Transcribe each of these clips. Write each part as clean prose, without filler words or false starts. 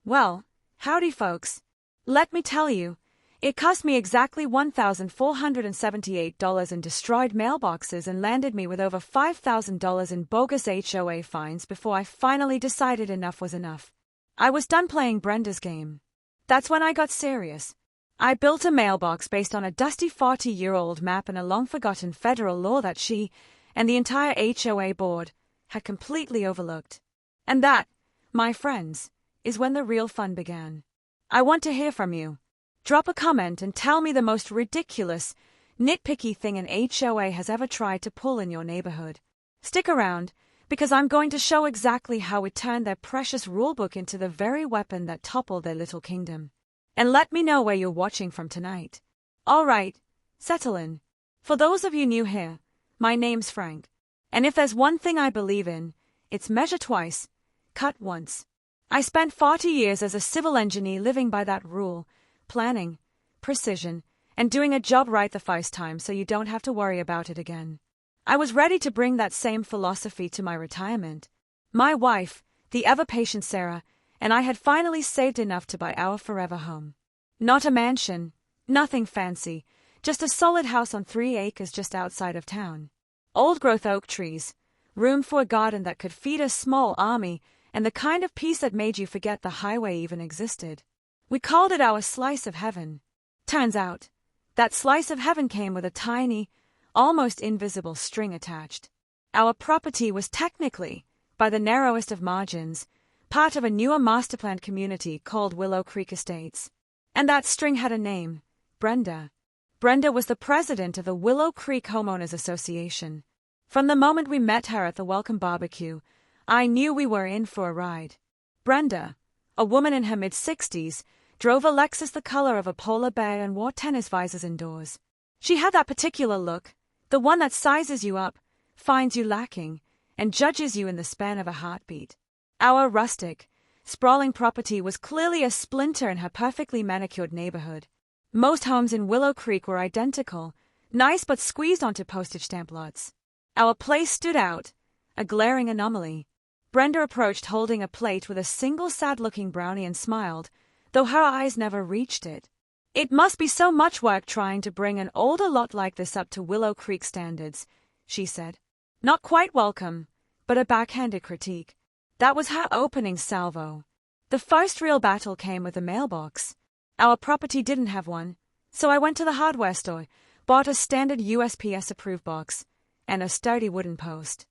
Well, howdy folks. Let me tell you, it cost me exactly $1,478 in destroyed mailboxes and landed me with over $5,000 in bogus HOA fines before I finally decided enough was enough. I was done playing Brenda's game. That's when I got serious. I built a mailbox based on a dusty 40-year-old map and a long-forgotten federal law that she, and the entire HOA board, had completely overlooked. And that, my friends, is when the real fun began. I want to hear from you. Drop a comment and tell me the most ridiculous, nitpicky thing an HOA has ever tried to pull in your neighborhood. Stick around, because I'm going to show exactly how it turned their precious rulebook into the very weapon that toppled their little kingdom. And let me know where you're watching from tonight. All right, settle in. For those of you new here, my name's Frank. And if there's one thing I believe in, it's measure twice, cut once. I spent 40 years as a civil engineer living by that rule, planning, precision, and doing a job right the first time so you don't have to worry about it again. I was ready to bring that same philosophy to my retirement. My wife, the ever-patient Sarah, and I had finally saved enough to buy our forever home. Not a mansion, nothing fancy, just a solid house on 3 acres just outside of town. Old-growth oak trees, room for a garden that could feed a small army, and the kind of peace that made you forget the highway even existed. We called it our slice of heaven. Turns out, that slice of heaven came with a tiny, almost invisible string attached. Our property was technically, by the narrowest of margins, part of a newer master-planned community called Willow Creek Estates. And that string had a name, Brenda. Brenda was the president of the Willow Creek Homeowners Association. From the moment we met her at the welcome barbecue, I knew we were in for a ride. Brenda, a woman in her mid-60s, drove a Lexus the color of a polar bear and wore tennis visors indoors. She had that particular look, the one that sizes you up, finds you lacking, and judges you in the span of a heartbeat. Our rustic, sprawling property was clearly a splinter in her perfectly manicured neighborhood. Most homes in Willow Creek were identical, nice but squeezed onto postage stamp lots. Our place stood out, a glaring anomaly. Brenda approached holding a plate with a single sad-looking brownie and smiled, though her eyes never reached it. It must be so much work trying to bring an older lot like this up to Willow Creek standards, she said. Not quite welcome, but a backhanded critique. That was her opening salvo. The first real battle came with the mailbox. Our property didn't have one, so I went to the hardware store, bought a standard USPS-approved box, and a sturdy wooden post.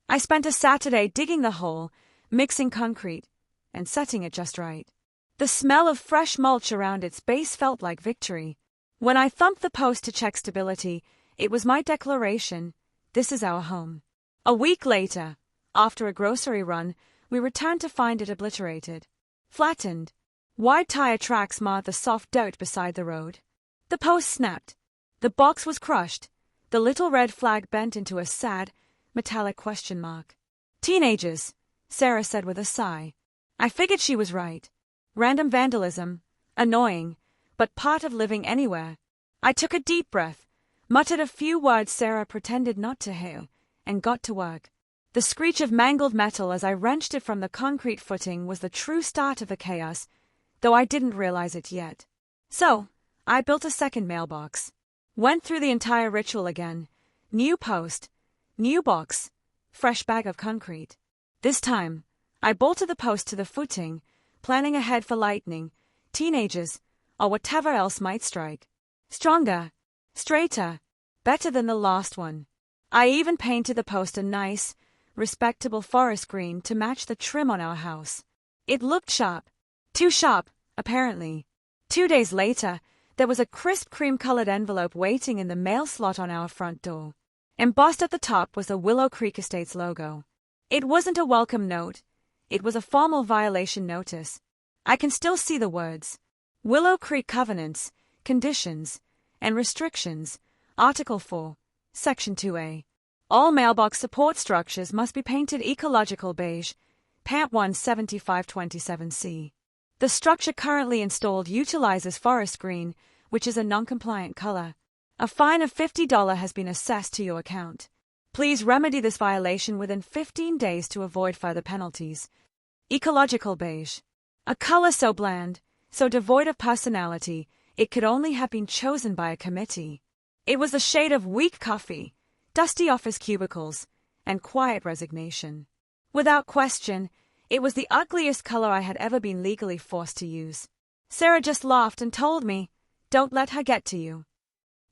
I spent a Saturday digging the hole, mixing concrete, and setting it just right. The smell of fresh mulch around its base felt like victory. When I thumped the post to check stability, it was my declaration, this is our home. A week later, after a grocery run, we returned to find it obliterated. Flattened. Wide tire tracks marred the soft dirt beside the road. The post snapped. The box was crushed. The little red flag bent into a sad, metallic question mark. Teenagers, Sarah said with a sigh. I figured she was right. Random vandalism, annoying, but part of living anywhere. I took a deep breath, muttered a few words Sarah pretended not to hear, and got to work. The screech of mangled metal as I wrenched it from the concrete footing was the true start of the chaos, though I didn't realize it yet. So, I built a second mailbox. Went through the entire ritual again. New post, new box, fresh bag of concrete. This time, I bolted the post to the footing, planning ahead for lightning, teenagers, or whatever else might strike. Stronger, straighter, better than the last one. I even painted the post a nice, respectable forest green to match the trim on our house. It looked sharp. Too sharp, apparently. 2 days later, there was a crisp cream-colored envelope waiting in the mail slot on our front door. Embossed at the top was the Willow Creek Estates logo. It wasn't a welcome note. It was a formal violation notice. I can still see the words. Willow Creek Covenants, Conditions, and Restrictions, Article 4, Section 2A. All mailbox support structures must be painted ecological beige, Pant 1 7527C. The structure currently installed utilizes forest green, which is a non-compliant color. A fine of $50 has been assessed to your account. Please remedy this violation within 15 days to avoid further penalties. Ecological beige. A color so bland, so devoid of personality, it could only have been chosen by a committee. It was a shade of weak coffee, dusty office cubicles, and quiet resignation. Without question, it was the ugliest color I had ever been legally forced to use. Sarah just laughed and told me, "Don't let her get to you."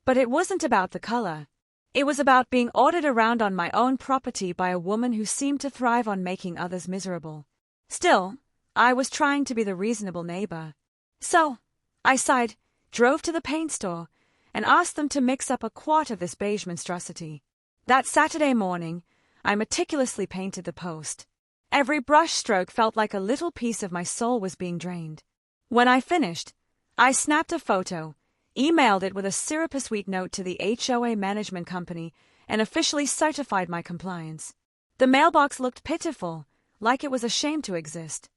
But it wasn't about the color. It was about being ordered around on my own property by a woman who seemed to thrive on making others miserable. Still, I was trying to be the reasonable neighbor. So, I sighed, drove to the paint store, and asked them to mix up a quart of this beige monstrosity. That Saturday morning, I meticulously painted the post. Every brush stroke felt like a little piece of my soul was being drained. When I finished, I snapped a photo, emailed it with a syrupy-sweet note to the HOA management company, and officially certified my compliance. The mailbox looked pitiful, like it was ashamed to exist.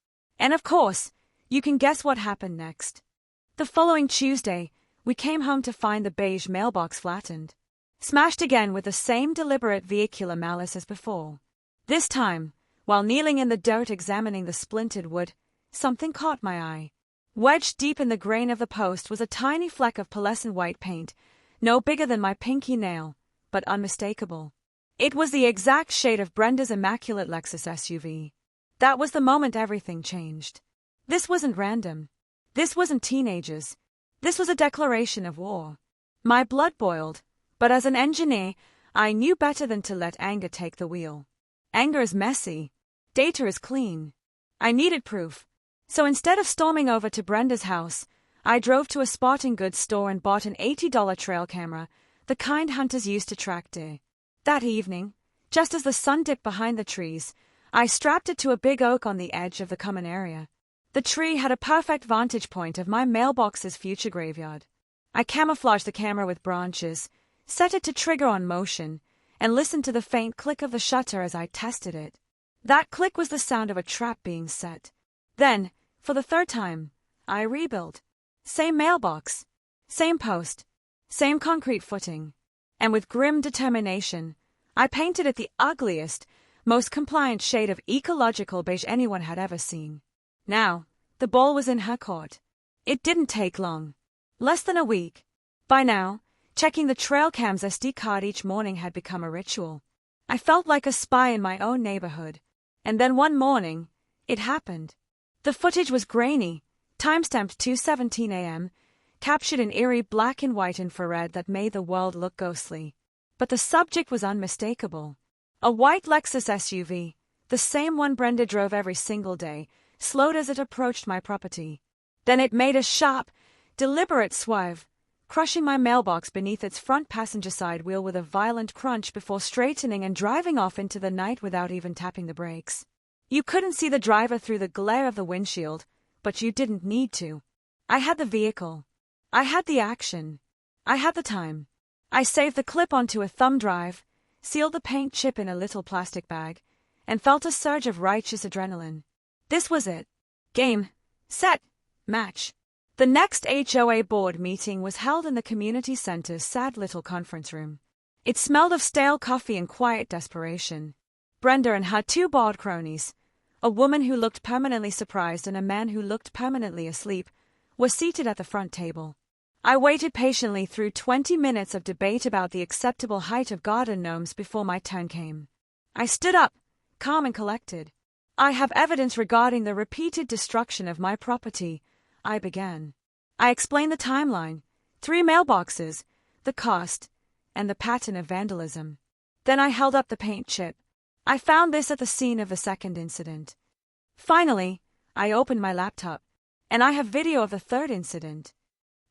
And of course, you can guess what happened next. The following Tuesday, we came home to find the beige mailbox flattened. Smashed again with the same deliberate vehicular malice as before. This time, while kneeling in the dirt examining the splintered wood, something caught my eye. Wedged deep in the grain of the post was a tiny fleck of pearlescent white paint, no bigger than my pinky nail, but unmistakable. It was the exact shade of Brenda's immaculate Lexus SUV. That was the moment everything changed. This wasn't random. This wasn't teenagers. This was a declaration of war. My blood boiled, but as an engineer, I knew better than to let anger take the wheel. Anger is messy. Data is clean. I needed proof. So instead of storming over to Brenda's house, I drove to a sporting goods store and bought an $80 trail camera, the kind hunters used to track deer. That evening, just as the sun dipped behind the trees, I strapped it to a big oak on the edge of the common area. The tree had a perfect vantage point of my mailbox's future graveyard. I camouflaged the camera with branches, set it to trigger on motion, and listened to the faint click of the shutter as I tested it. That click was the sound of a trap being set. Then, for the third time, I rebuilt. Same mailbox, same post, same concrete footing. And with grim determination, I painted it the ugliest, most compliant shade of ecological beige anyone had ever seen. Now, the ball was in her court. It didn't take long. Less than a week. By now, checking the trail cam's SD card each morning had become a ritual. I felt like a spy in my own neighborhood. And then one morning, it happened. The footage was grainy, timestamped 2:17 a.m., captured in eerie black and white infrared that made the world look ghostly. But the subject was unmistakable. A white Lexus SUV, the same one Brenda drove every single day, slowed as it approached my property. Then it made a sharp, deliberate swerve, crushing my mailbox beneath its front passenger side wheel with a violent crunch before straightening and driving off into the night without even tapping the brakes. You couldn't see the driver through the glare of the windshield, but you didn't need to. I had the vehicle. I had the action. I had the time. I saved the clip onto a thumb drive, sealed the paint chip in a little plastic bag, and felt a surge of righteous adrenaline. This was it. Game, set, match. The next HOA board meeting was held in the community center's sad little conference room. It smelled of stale coffee and quiet desperation. Brenda and her two board cronies, a woman who looked permanently surprised and a man who looked permanently asleep, were seated at the front table. I waited patiently through 20 minutes of debate about the acceptable height of garden gnomes before my turn came. I stood up, calm and collected. "I have evidence regarding the repeated destruction of my property," I began. I explained the timeline, 3 mailboxes, the cost, and the pattern of vandalism. Then I held up the paint chip. I found this at the scene of the second incident. Finally, I opened my laptop, and I have video of the third incident.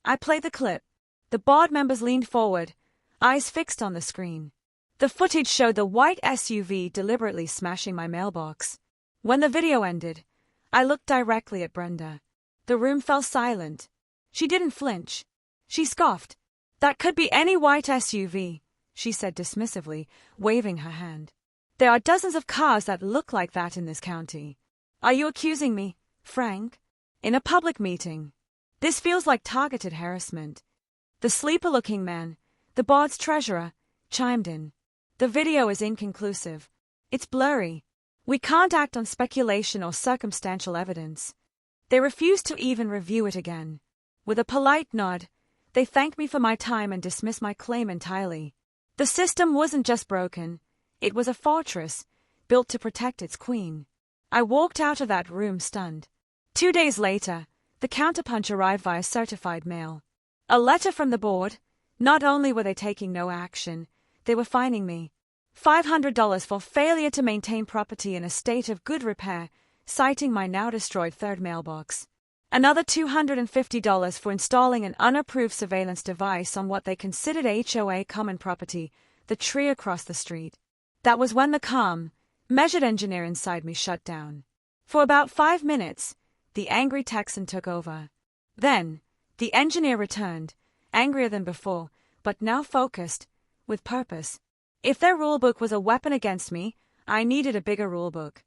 I played the clip. The board members leaned forward, eyes fixed on the screen. The footage showed the white SUV deliberately smashing my mailbox. When the video ended, I looked directly at Brenda. The room fell silent. She didn't flinch. She scoffed. "That could be any white SUV," she said dismissively, waving her hand. "There are dozens of cars that look like that in this county. Are you accusing me, Frank? In a public meeting? This feels like targeted harassment." The sleeper-looking man, the board's treasurer, chimed in. "The video is inconclusive. It's blurry. We can't act on speculation or circumstantial evidence." They refused to even review it again. With a polite nod, they thanked me for my time and dismissed my claim entirely. The system wasn't just broken, it was a fortress, built to protect its queen. I walked out of that room stunned. 2 days later, the counterpunch arrived via certified mail. A letter from the board. Not only were they taking no action, they were fining me $500 for failure to maintain property in a state of good repair, citing my now-destroyed third mailbox. Another $250 for installing an unapproved surveillance device on what they considered HOA common property, the tree across the street. That was when the calm, measured engineer inside me shut down. For about 5 minutes, the angry Texan took over. Then, the engineer returned, angrier than before, but now focused, with purpose. If their rulebook was a weapon against me, I needed a bigger rulebook.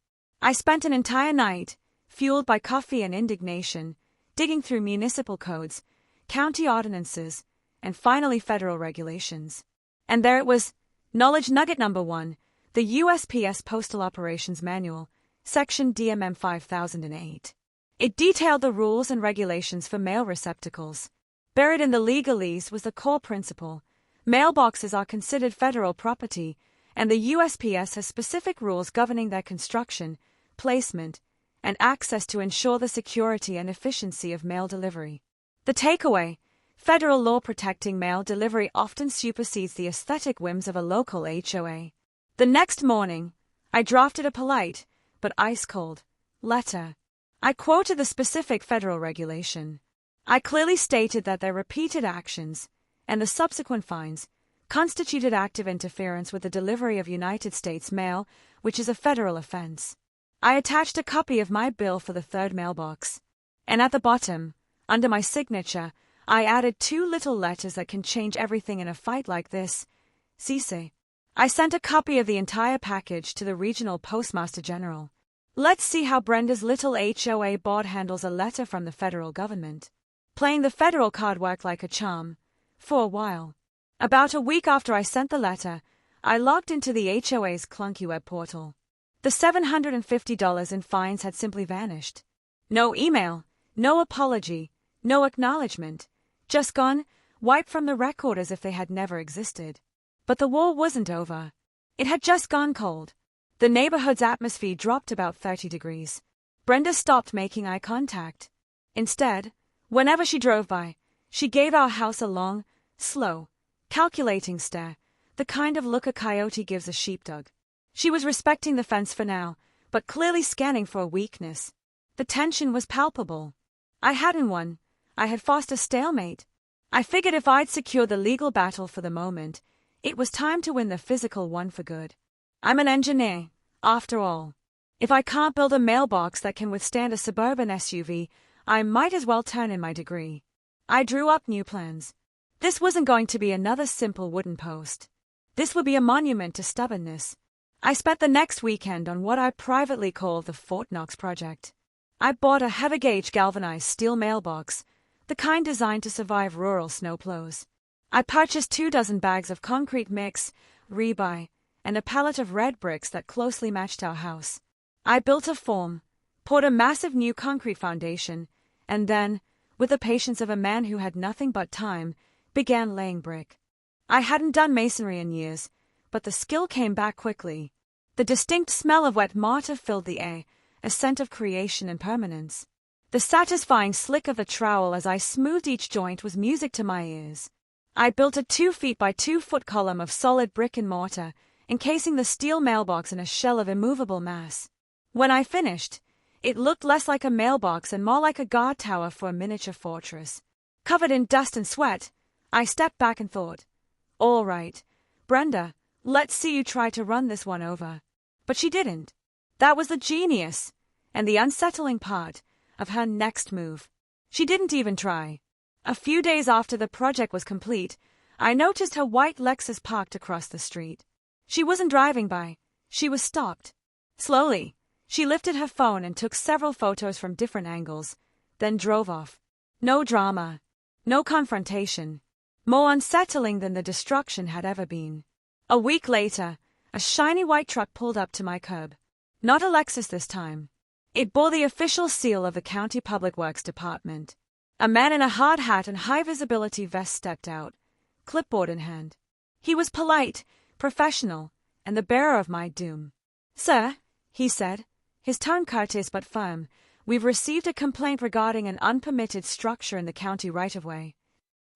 I spent an entire night, fueled by coffee and indignation, digging through municipal codes, county ordinances, and finally federal regulations. And there it was, knowledge nugget number 1, the USPS Postal Operations Manual, Section DMM 5008. It detailed the rules and regulations for mail receptacles. Buried in the legalese was the core principle. Mailboxes are considered federal property, and the USPS has specific rules governing their construction, placement, and access to ensure the security and efficiency of mail delivery. The takeaway: federal law protecting mail delivery often supersedes the aesthetic whims of a local HOA. The next morning, I drafted a polite, but ice-cold, letter. I quoted the specific federal regulation. I clearly stated that their repeated actions, and the subsequent fines, constituted active interference with the delivery of United States mail, which is a federal offense. I attached a copy of my bill for the third mailbox. And at the bottom, under my signature, I added 2 little letters that can change everything in a fight like this. Cisse. I sent a copy of the entire package to the regional postmaster general. Let's see how Brenda's little HOA board handles a letter from the federal government. Playing the federal card worked like a charm, for a while. About a week after I sent the letter, I logged into the HOA's clunky web portal. The $750 in fines had simply vanished. No email, no apology, no acknowledgement. Just gone, wiped from the record as if they had never existed. But the war wasn't over. It had just gone cold. The neighborhood's atmosphere dropped about 30 degrees. Brenda stopped making eye contact. Instead, whenever she drove by, she gave our house a long, slow, calculating stare, the kind of look a coyote gives a sheepdog. She was respecting the fence for now, but clearly scanning for a weakness. The tension was palpable. I hadn't won. I had forced a stalemate. I figured if I'd secured the legal battle for the moment, it was time to win the physical one for good. I'm an engineer, after all. If I can't build a mailbox that can withstand a suburban SUV, I might as well turn in my degree. I drew up new plans. This wasn't going to be another simple wooden post. This would be a monument to stubbornness. I spent the next weekend on what I privately call the Fort Knox project. I bought a heavy-gauge galvanized steel mailbox, the kind designed to survive rural snowplows. I purchased 24 bags of concrete mix, rebar, and a pallet of red bricks that closely matched our house. I built a form, poured a massive new concrete foundation, and then, with the patience of a man who had nothing but time, began laying brick. I hadn't done masonry in years, but the skill came back quickly. The distinct smell of wet mortar filled the air, a scent of creation and permanence. The satisfying slick of the trowel as I smoothed each joint was music to my ears. I built a 2 feet by 2 foot column of solid brick and mortar, encasing the steel mailbox in a shell of immovable mass. When I finished, it looked less like a mailbox and more like a guard tower for a miniature fortress. Covered in dust and sweat, I stepped back and thought, all right, Brenda, let's see you try to run this one over. But she didn't. That was the genius, and the unsettling part, of her next move. She didn't even try. A few days after the project was complete, I noticed her white Lexus parked across the street. She wasn't driving by. She was stopped. Slowly, she lifted her phone and took several photos from different angles, then drove off. No drama. No confrontation. More unsettling than the destruction had ever been. A week later, a shiny white truck pulled up to my curb. Not a Lexus this time. It bore the official seal of the County Public Works Department. A man in a hard hat and high-visibility vest stepped out, clipboard in hand. He was polite, professional, and the bearer of my doom. "Sir," he said, his tone courteous but firm, "we've received a complaint regarding an unpermitted structure in the county right-of-way."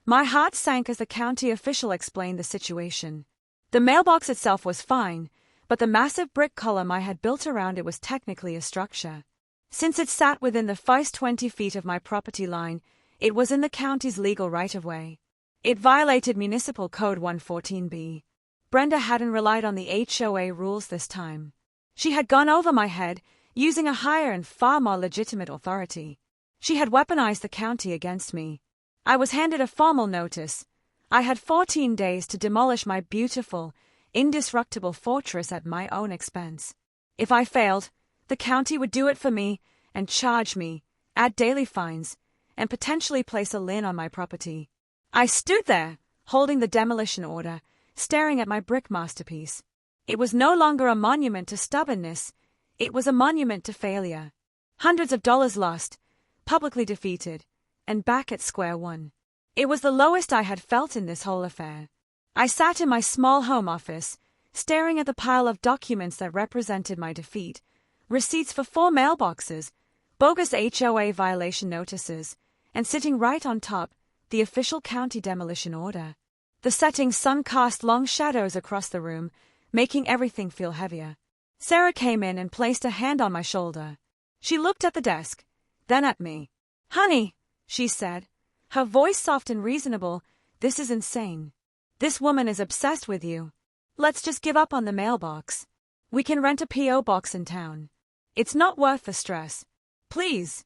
My heart sank as the county official explained the situation. The mailbox itself was fine, but the massive brick column I had built around it was technically a structure. Since it sat within the first 20 feet of my property line, it was in the county's legal right-of-way. It violated Municipal Code 114B. Brenda hadn't relied on the HOA rules this time. She had gone over my head, using a higher and far more legitimate authority. She had weaponized the county against me. I was handed a formal notice. I had 14 days to demolish my beautiful, indestructible fortress at my own expense. If I failed, the county would do it for me and charge me, add daily fines, and potentially place a lien on my property. I stood there, holding the demolition order, staring at my brick masterpiece. It was no longer a monument to stubbornness, it was a monument to failure. Hundreds of dollars lost, publicly defeated, and back at square one. It was the lowest I had felt in this whole affair. I sat in my small home office, staring at the pile of documents that represented my defeat, receipts for 4 mailboxes, bogus HOA violation notices, and sitting right on top, the official county demolition order. The setting sun cast long shadows across the room, making everything feel heavier. Sarah came in and placed a hand on my shoulder. She looked at the desk, then at me. "Honey," she said, her voice soft and reasonable, "this is insane. This woman is obsessed with you. Let's just give up on the mailbox. We can rent a P.O. box in town. It's not worth the stress. Please."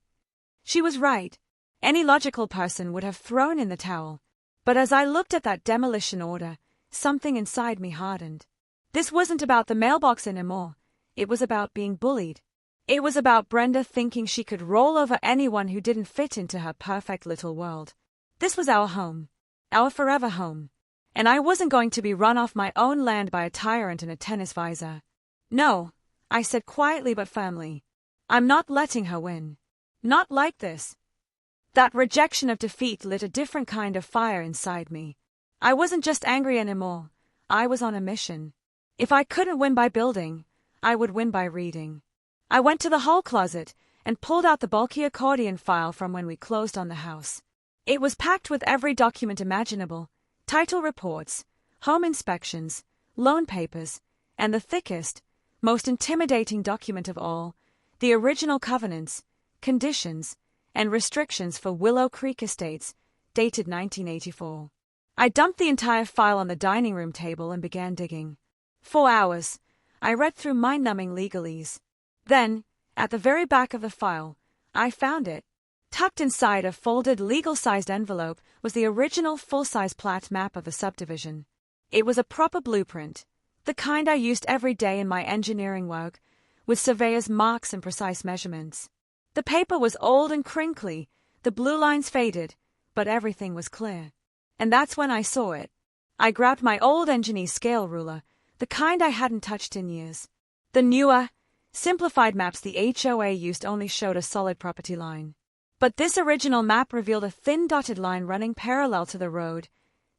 She was right. Any logical person would have thrown in the towel. But as I looked at that demolition order, something inside me hardened. This wasn't about the mailbox anymore. It was about being bullied. It was about Brenda thinking she could roll over anyone who didn't fit into her perfect little world. This was our home. Our forever home. And I wasn't going to be run off my own land by a tyrant in a tennis visor. "No," I said quietly but firmly. "I'm not letting her win. Not like this." That rejection of defeat lit a different kind of fire inside me. I wasn't just angry anymore. I was on a mission. If I couldn't win by building, I would win by reading. I went to the hall closet and pulled out the bulky accordion file from when we closed on the house. It was packed with every document imaginable: title reports, home inspections, loan papers, and the thickest, most intimidating document of all, the original covenants, conditions, and restrictions for Willow Creek Estates, dated 1984. I dumped the entire file on the dining room table and began digging. 4 hours. I read through mind-numbing legalese. Then, at the very back of the file, I found it. Tucked inside a folded legal-sized envelope was the original full-size plat map of the subdivision. It was a proper blueprint, the kind I used every day in my engineering work, with surveyor's marks and precise measurements. The paper was old and crinkly, the blue lines faded, but everything was clear. And that's when I saw it. I grabbed my old engineer scale ruler, the kind I hadn't touched in years. The newer, simplified maps the HOA used only showed a solid property line. But this original map revealed a thin dotted line running parallel to the road,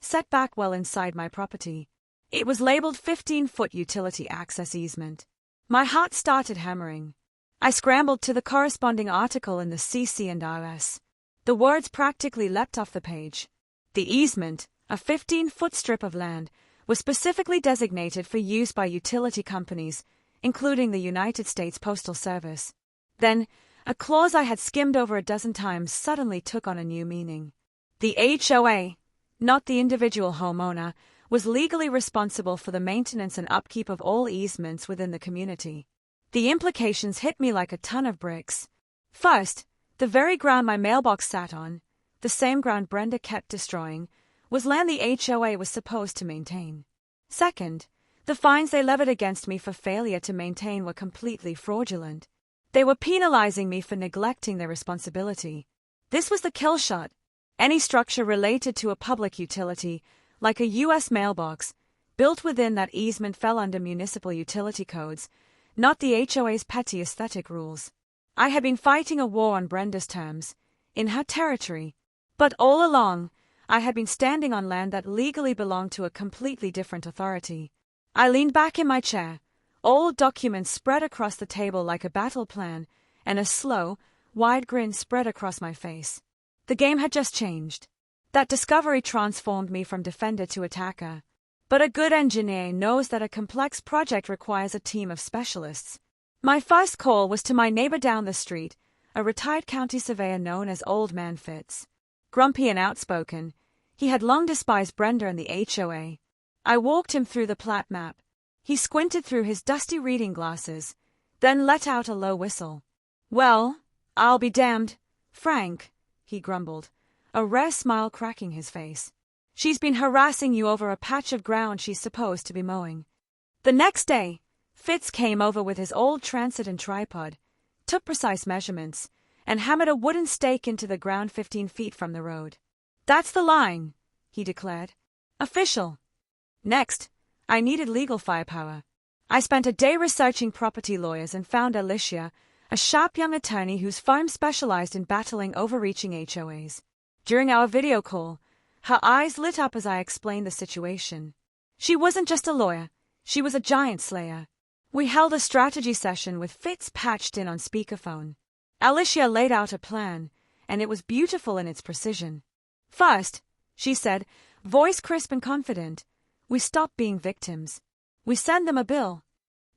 set back well inside my property. It was labeled 15-foot utility access easement. My heart started hammering. I scrambled to the corresponding article in the CC&RS. The words practically leapt off the page. The easement, a 15-foot strip of land, was specifically designated for use by utility companies, including the United States Postal Service. Then, a clause I had skimmed over a dozen times suddenly took on a new meaning. The HOA, not the individual homeowner, was legally responsible for the maintenance and upkeep of all easements within the community. The implications hit me like a ton of bricks. First, the very ground my mailbox sat on, the same ground Brenda kept destroying, was land the HOA was supposed to maintain. Second, the fines they levied against me for failure to maintain were completely fraudulent. They were penalizing me for neglecting their responsibility. This was the kill shot. Any structure related to a public utility, like a U.S. mailbox, built within that easement fell under municipal utility codes, not the HOA's petty aesthetic rules. I had been fighting a war on Brenda's terms, in her territory. But all along, I had been standing on land that legally belonged to a completely different authority. I leaned back in my chair, old documents spread across the table like a battle plan, and a slow, wide grin spread across my face. The game had just changed. That discovery transformed me from defender to attacker. But a good engineer knows that a complex project requires a team of specialists. My first call was to my neighbor down the street, a retired county surveyor known as Old Man Fitz. Grumpy and outspoken, he had long despised Brenda and the HOA. I walked him through the plat map. He squinted through his dusty reading glasses, then let out a low whistle. "Well, I'll be damned, Frank," he grumbled, a rare smile cracking his face. "She's been harassing you over a patch of ground she's supposed to be mowing." The next day, Fitz came over with his old transit and tripod, took precise measurements, and hammered a wooden stake into the ground 15 feet from the road. "That's the line," he declared. "Official." Next, I needed legal firepower. I spent a day researching property lawyers and found Alicia, a sharp young attorney whose firm specialized in battling overreaching HOAs. During our video call, her eyes lit up as I explained the situation. She wasn't just a lawyer, she was a giant slayer. We held a strategy session with Fitz patched in on speakerphone. Alicia laid out a plan, and it was beautiful in its precision. "First," she said, voice crisp and confident, "we stop being victims. We send them a bill."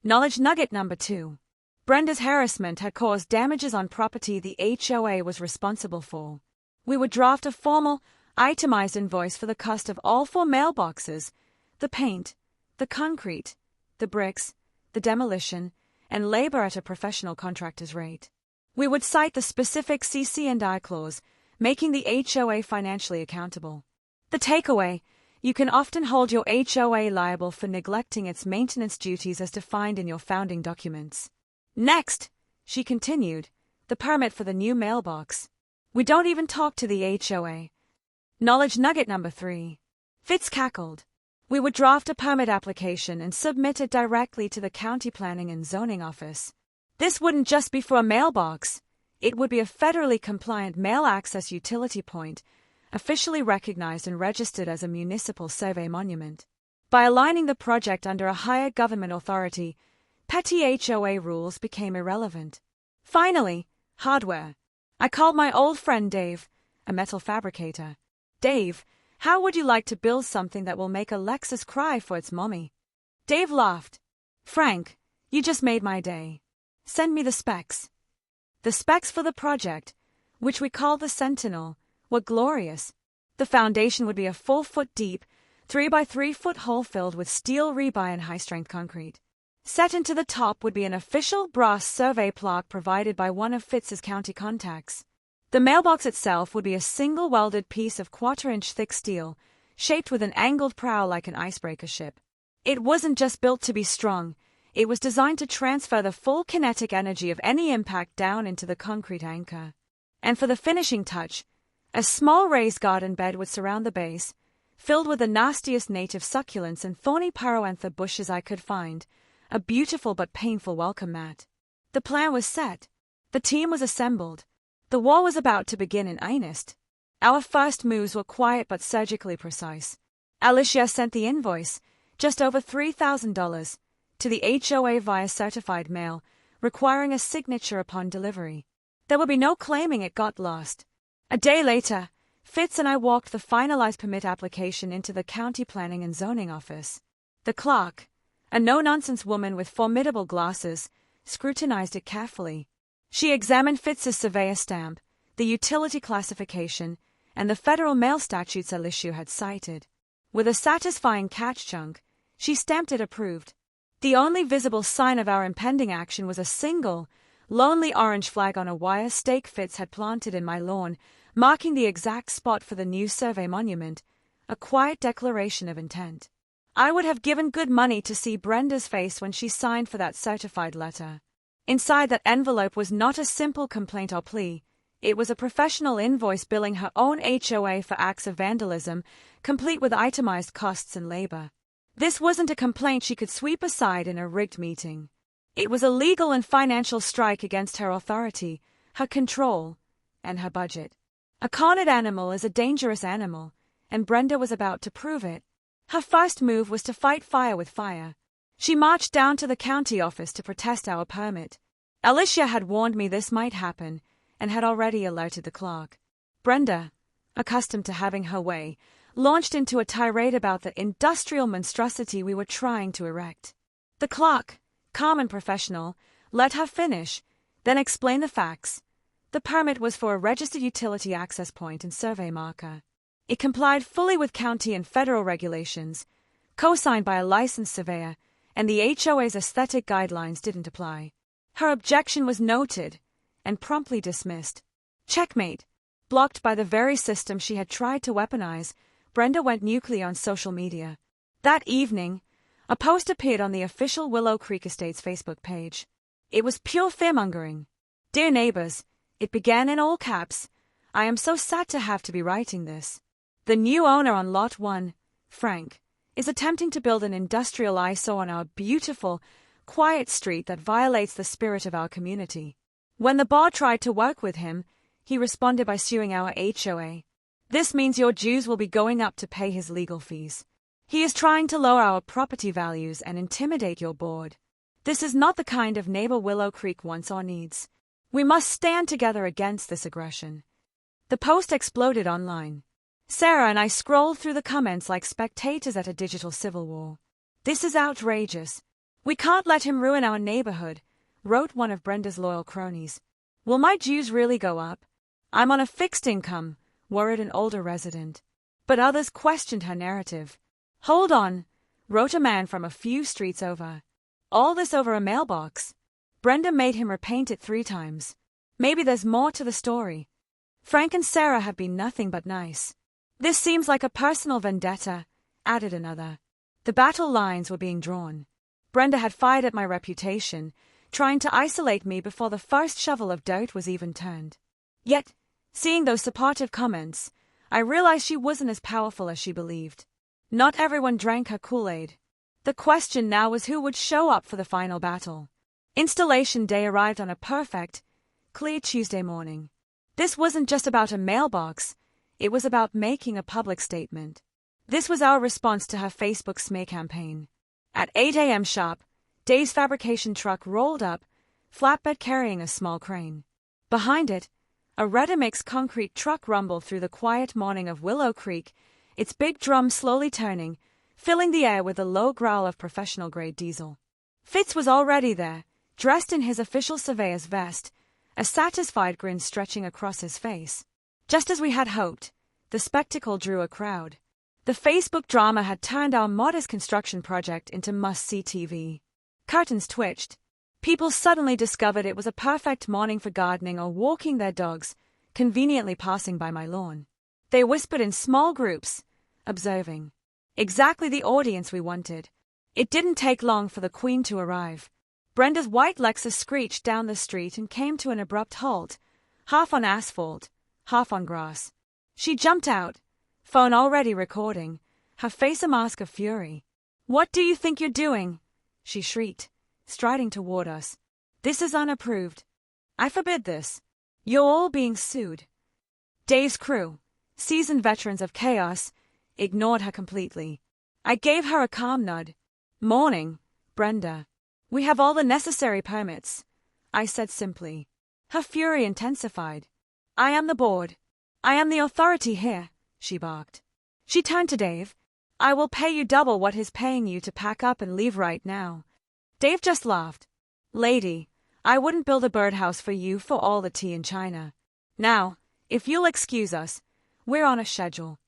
Knowledge nugget number 2. Brenda's harassment had caused damages on property the HOA was responsible for. We would draft a formal, itemized invoice for the cost of all 4 mailboxes, the paint, the concrete, the bricks, the demolition, and labor at a professional contractor's rate. We would cite the specific CC&I clause, making the HOA financially accountable. The takeaway: you can often hold your HOA liable for neglecting its maintenance duties as defined in your founding documents. Next, she continued, the permit for the new mailbox. We don't even talk to the HOA. Knowledge nugget number 3. Fitz cackled. We would draft a permit application and submit it directly to the county planning and zoning office. This wouldn't just be for a mailbox. It would be a federally compliant mail access utility point, officially recognized and registered as a municipal survey monument. By aligning the project under a higher government authority, petty HOA rules became irrelevant. Finally, hardware. I called my old friend Dave, a metal fabricator. "Dave, how would you like to build something that will make a Lexus cry for its mommy?" Dave laughed. "Frank, you just made my day. Send me the specs." The specs for the project, which we called the Sentinel, were glorious. The foundation would be a 4-foot deep, 3-by-3-foot hole filled with steel rebar and high-strength concrete. Set into the top would be an official brass survey plaque provided by one of Fitz's county contacts. The mailbox itself would be a single welded piece of 1/4-inch thick steel, shaped with an angled prow like an icebreaker ship. It wasn't just built to be strong, it was designed to transfer the full kinetic energy of any impact down into the concrete anchor. And for the finishing touch, a small raised garden bed would surround the base, filled with the nastiest native succulents and thorny paroantha bushes I could find, a beautiful but painful welcome mat. The plan was set. The team was assembled. The war was about to begin in earnest. Our first moves were quiet but surgically precise. Alicia sent the invoice, just over $3,000, to the HOA via certified mail, requiring a signature upon delivery. There would be no claiming it got lost. A day later, Fitz and I walked the finalized permit application into the county planning and zoning office. The clerk, a no-nonsense woman with formidable glasses, scrutinized it carefully. She examined Fitz's surveyor stamp, the utility classification, and the federal mail statutes Alicia had cited. With a satisfying catch chunk, she stamped it approved. The only visible sign of our impending action was a single, lonely orange flag on a wire stake Fitz had planted in my lawn, marking the exact spot for the new survey monument, a quiet declaration of intent. I would have given good money to see Brenda's face when she signed for that certified letter. Inside that envelope was not a simple complaint or plea. It was a professional invoice billing her own HOA for acts of vandalism, complete with itemized costs and labor. This wasn't a complaint she could sweep aside in a rigged meeting. It was a legal and financial strike against her authority, her control, and her budget. A cornered animal is a dangerous animal, and Brenda was about to prove it. Her first move was to fight fire with fire. She marched down to the county office to protest our permit. Alicia had warned me this might happen, and had already alerted the clerk. Brenda, accustomed to having her way, launched into a tirade about the industrial monstrosity we were trying to erect. The clerk, calm and professional, let her finish, then explain the facts. The permit was for a registered utility access point and survey marker. It complied fully with county and federal regulations, co-signed by a licensed surveyor, and the HOA's aesthetic guidelines didn't apply. Her objection was noted and promptly dismissed. Checkmate. Blocked by the very system she had tried to weaponize, Brenda went nuclear on social media. That evening, a post appeared on the official Willow Creek Estates Facebook page. It was pure fearmongering. Dear neighbors, it began in all caps. I am so sad to have to be writing this. The new owner on Lot 1, Frank, is attempting to build an industrial eyesore on our beautiful, quiet street that violates the spirit of our community. When the bar tried to work with him, he responded by suing our HOA. This means your dues will be going up to pay his legal fees. He is trying to lower our property values and intimidate your board. This is not the kind of neighbor Willow Creek wants or needs. We must stand together against this aggression. The post exploded online. Sarah and I scrolled through the comments like spectators at a digital civil war. This is outrageous. We can't let him ruin our neighborhood, wrote one of Brenda's loyal cronies. Will my dues really go up? I'm on a fixed income, worried an older resident. But others questioned her narrative. Hold on, wrote a man from a few streets over. All this over a mailbox. Brenda made him repaint it 3 times. Maybe there's more to the story. Frank and Sarah have been nothing but nice. This seems like a personal vendetta, added another. The battle lines were being drawn. Brenda had fired at my reputation, trying to isolate me before the first shovel of dirt was even turned. Yet, seeing those supportive comments, I realized she wasn't as powerful as she believed. Not everyone drank her Kool-Aid. The question now was who would show up for the final battle. Installation day arrived on a perfect, clear Tuesday morning. This wasn't just about a mailbox, it was about making a public statement. This was our response to her Facebook smear campaign. At 8 a.m. sharp, Dave's fabrication truck rolled up, flatbed carrying a small crane. Behind it, a ready-mix concrete truck rumbled through the quiet morning of Willow Creek, its big drum slowly turning, filling the air with a low growl of professional-grade diesel. Fitz was already there, dressed in his official surveyor's vest, a satisfied grin stretching across his face. Just as we had hoped, the spectacle drew a crowd. The Facebook drama had turned our modest construction project into must-see TV. Curtains twitched. People suddenly discovered it was a perfect morning for gardening or walking their dogs, conveniently passing by my lawn. They whispered in small groups, observing. Exactly the audience we wanted. It didn't take long for the Queen to arrive. Brenda's white Lexus screeched down the street and came to an abrupt halt, half on asphalt, half on grass. She jumped out, phone already recording, her face a mask of fury. "What do you think you're doing?" she shrieked, striding toward us. "This is unapproved. I forbid this. You're all being sued." Dave's crew, seasoned veterans of chaos, ignored her completely. I gave her a calm nod. "Morning, Brenda. We have all the necessary permits," I said simply. Her fury intensified. "I am the board. I am the authority here," she barked. She turned to Dave. "I will pay you double what he's paying you to pack up and leave right now." Dave just laughed. "Lady, I wouldn't build a birdhouse for you for all the tea in China. Now, if you'll excuse us, we're on a schedule."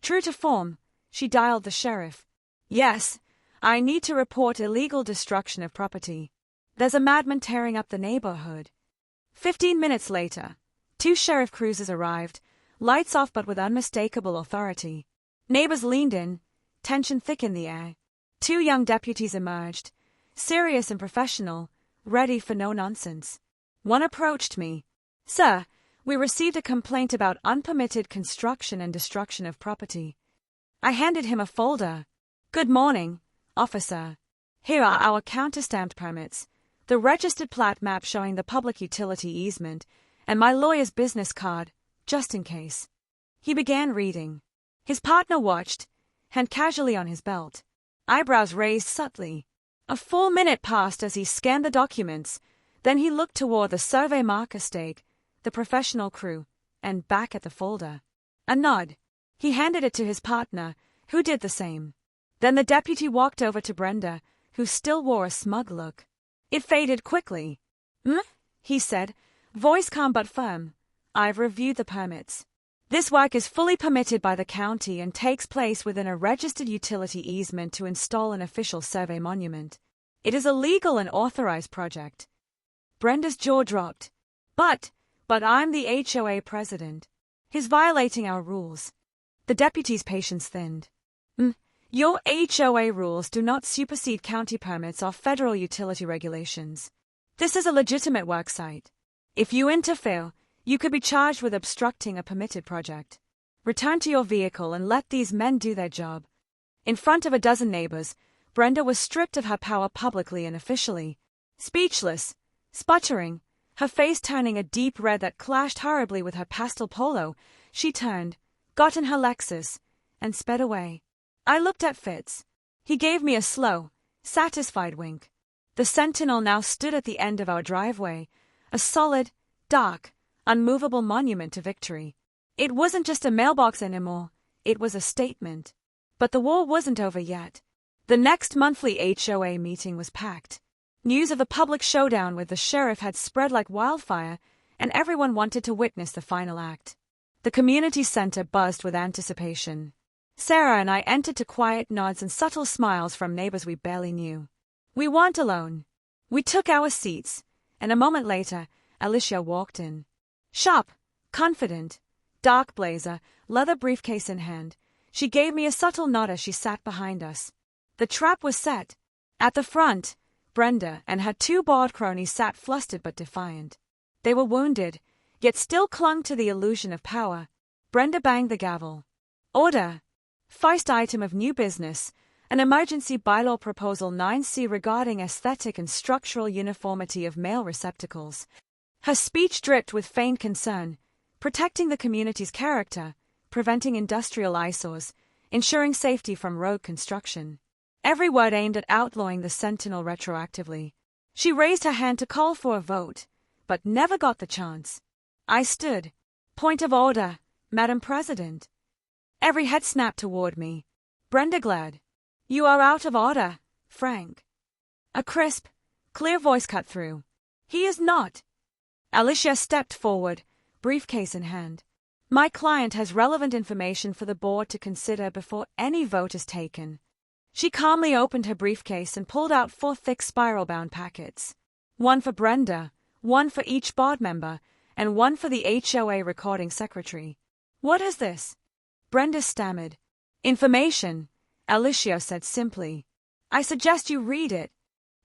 True to form, she dialed the sheriff. "Yes, I need to report illegal destruction of property. There's a madman tearing up the neighborhood." 15 minutes later, 2 sheriff cruisers arrived, lights off but with unmistakable authority. Neighbors leaned in, tension thick in the air. 2 young deputies emerged, serious and professional, ready for no nonsense. One approached me. "Sir, we received a complaint about unpermitted construction and destruction of property." I handed him a folder. "Good morning, officer. Here are our counter-stamped permits. the registered plat map showing the public utility easement, and my lawyer's business card, just in case. He began reading. His partner watched, hand casually on his belt, eyebrows raised subtly. A full minute passed as he scanned the documents, then he looked toward the survey marker stake, the professional crew, and back at the folder. A nod. He handed it to his partner, who did the same. Then the deputy walked over to Brenda, who still wore a smug look. It faded quickly. He said, voice calm but firm. I've reviewed the permits. This work is fully permitted by the county and takes place within a registered utility easement to install an official survey monument. It is a legal and authorized project. Brenda's jaw dropped. But I'm the HOA president. He's violating our rules. The deputy's patience thinned. Your HOA rules do not supersede county permits or federal utility regulations. This is a legitimate work site. If you interfere, you could be charged with obstructing a permitted project. Return to your vehicle and let these men do their job. In front of a dozen neighbors, Brenda was stripped of her power publicly and officially. Speechless, sputtering, her face turning a deep red that clashed horribly with her pastel polo, she turned, got in her Lexus, and sped away. I looked at Fitz. He gave me a slow, satisfied wink. The Sentinel now stood at the end of our driveway, a solid, dark, unmovable monument to victory. It wasn't just a mailbox anymore, it was a statement. But the war wasn't over yet. The next monthly HOA meeting was packed. News of the public showdown with the sheriff had spread like wildfire, and everyone wanted to witness the final act. The community center buzzed with anticipation. Sarah and I entered to quiet nods and subtle smiles from neighbors we barely knew. We weren't alone. We took our seats, and a moment later, Alicia walked in. Sharp, confident, dark blazer, leather briefcase in hand, she gave me a subtle nod as she sat behind us. The trap was set. At the front, Brenda and her two bored cronies sat flustered but defiant. They were wounded, yet still clung to the illusion of power. Brenda banged the gavel. Order. First item of new business, an emergency bylaw proposal 9C regarding aesthetic and structural uniformity of mail receptacles. Her speech dripped with feigned concern, protecting the community's character, preventing industrial eyesores, ensuring safety from road construction. Every word aimed at outlawing the Sentinel retroactively. She raised her hand to call for a vote, but never got the chance. I stood. Point of order, Madam President. Every head snapped toward me. Brenda glared. You are out of order, Frank. A crisp, clear voice cut through. He is not. Alicia stepped forward, briefcase in hand. My client has relevant information for the board to consider before any vote is taken. She calmly opened her briefcase and pulled out 4 thick spiral-bound packets. One for Brenda, one for each board member, and one for the HOA recording secretary. What is this? Brenda stammered. Information, Alicia said simply. I suggest you read it.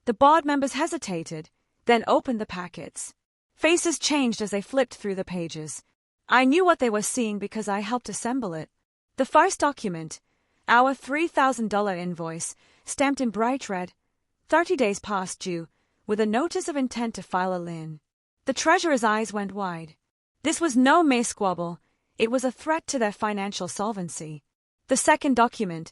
The board members hesitated, then opened the packets. Faces changed as they flipped through the pages. I knew what they were seeing because I helped assemble it. The first document, our $3,000 invoice, stamped in bright red, 30 days past due, with a notice of intent to file a lien. The treasurer's eyes went wide. This was no mere squabble. It was a threat to their financial solvency. The second document,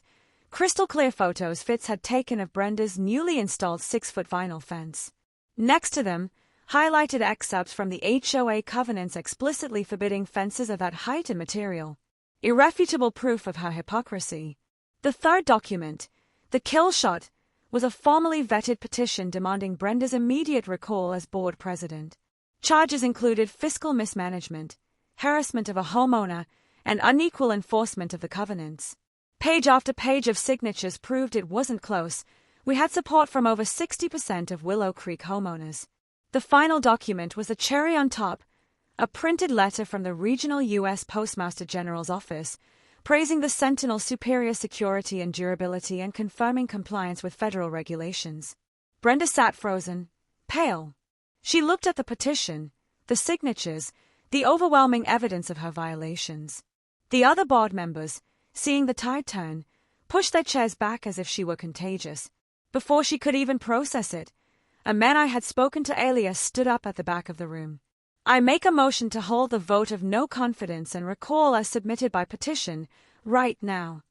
crystal-clear photos Fitz had taken of Brenda's newly installed 6-foot vinyl fence. Next to them, highlighted excerpts from the HOA covenants explicitly forbidding fences of that height and material. Irrefutable proof of her hypocrisy. The third document, the kill shot, was a formally vetted petition demanding Brenda's immediate recall as board president. Charges included fiscal mismanagement, harassment of a homeowner, and unequal enforcement of the covenants. Page after page of signatures proved it wasn't close. We had support from over 60% of Willow Creek homeowners. The final document was a cherry on top, a printed letter from the regional U.S. Postmaster General's office, praising the Sentinel's superior security and durability and confirming compliance with federal regulations. Brenda sat frozen, pale. She looked at the petition, the signatures, the overwhelming evidence of her violations. The other board members, seeing the tide turn, pushed their chairs back as if she were contagious. Before she could even process it, A man I had spoken to earlier stood up at the back of the room. I make a motion to hold the vote of no confidence and recall as submitted by petition, right now.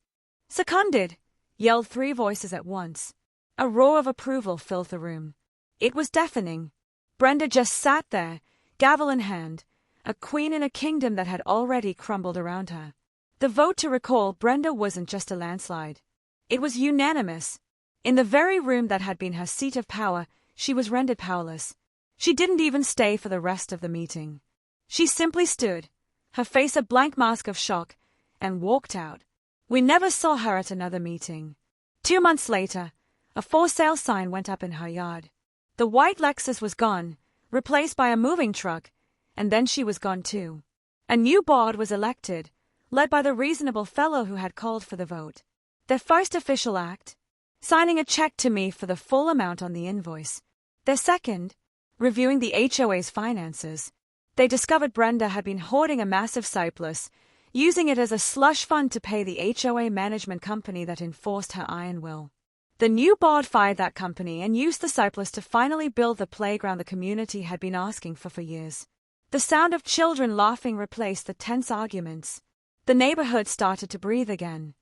Seconded, yelled 3 voices at once. A roar of approval filled the room. It was deafening. Brenda just sat there, gavel in hand, a queen in a kingdom that had already crumbled around her. The vote to recall Brenda wasn't just a landslide. It was unanimous. In the very room that had been her seat of power, she was rendered powerless. She didn't even stay for the rest of the meeting. She simply stood, her face a blank mask of shock, and walked out. We never saw her at another meeting. 2 months later, a for sale sign went up in her yard. The white Lexus was gone, replaced by a moving truck, and then she was gone too. A new board was elected, led by the reasonable fellow who had called for the vote. Their first official act? Signing a check to me for the full amount on the invoice. Their second? Reviewing the HOA's finances. They discovered Brenda had been hoarding a massive surplus, using it as a slush fund to pay the HOA management company that enforced her iron will. The new board fired that company and used the surplus to finally build the playground the community had been asking for years. The sound of children laughing replaced the tense arguments. The neighborhood started to breathe again.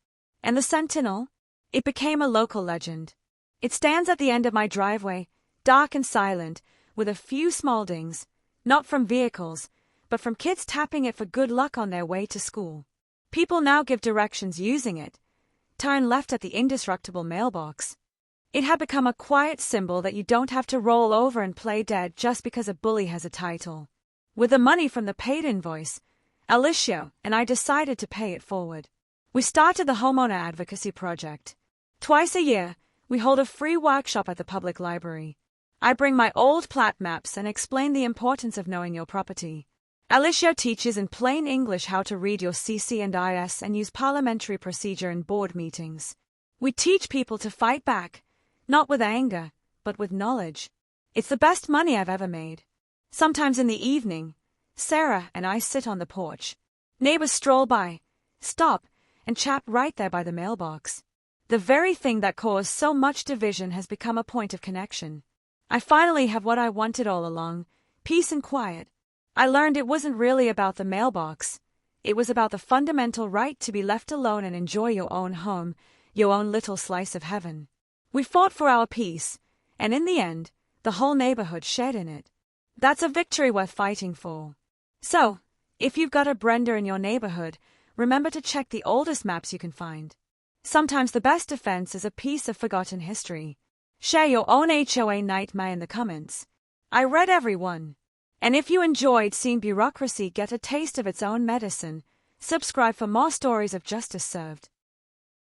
And the Sentinel? It became a local legend. It stands at the end of my driveway, dark and silent, with a few small dings, not from vehicles, but from kids tapping it for good luck on their way to school. People now give directions using it. Turn left at the indestructible mailbox. It had become a quiet symbol that you don't have to roll over and play dead just because a bully has a title. With the money from the paid invoice, Alicia and I decided to pay it forward. We started the Homeowner Advocacy Project. Twice a year, we hold a free workshop at the public library. I bring my old plat maps and explain the importance of knowing your property. Alicia teaches in plain English how to read your CC&IS and use parliamentary procedure in board meetings. We teach people to fight back, not with anger, but with knowledge. It's the best money I've ever made. Sometimes in the evening, Sarah and I sit on the porch. Neighbors stroll by, stop, and chat right there by the mailbox. The very thing that caused so much division has become a point of connection. I finally have what I wanted all along, peace and quiet. I learned it wasn't really about the mailbox. It was about the fundamental right to be left alone and enjoy your own home, your own little slice of heaven. We fought for our peace, and in the end, the whole neighborhood shared in it. That's a victory worth fighting for. So, if you've got a Brenda in your neighborhood, remember to check the oldest maps you can find. Sometimes the best defense is a piece of forgotten history. Share your own HOA nightmare in the comments. I read every one. And if you enjoyed seeing bureaucracy get a taste of its own medicine, subscribe for more stories of justice served.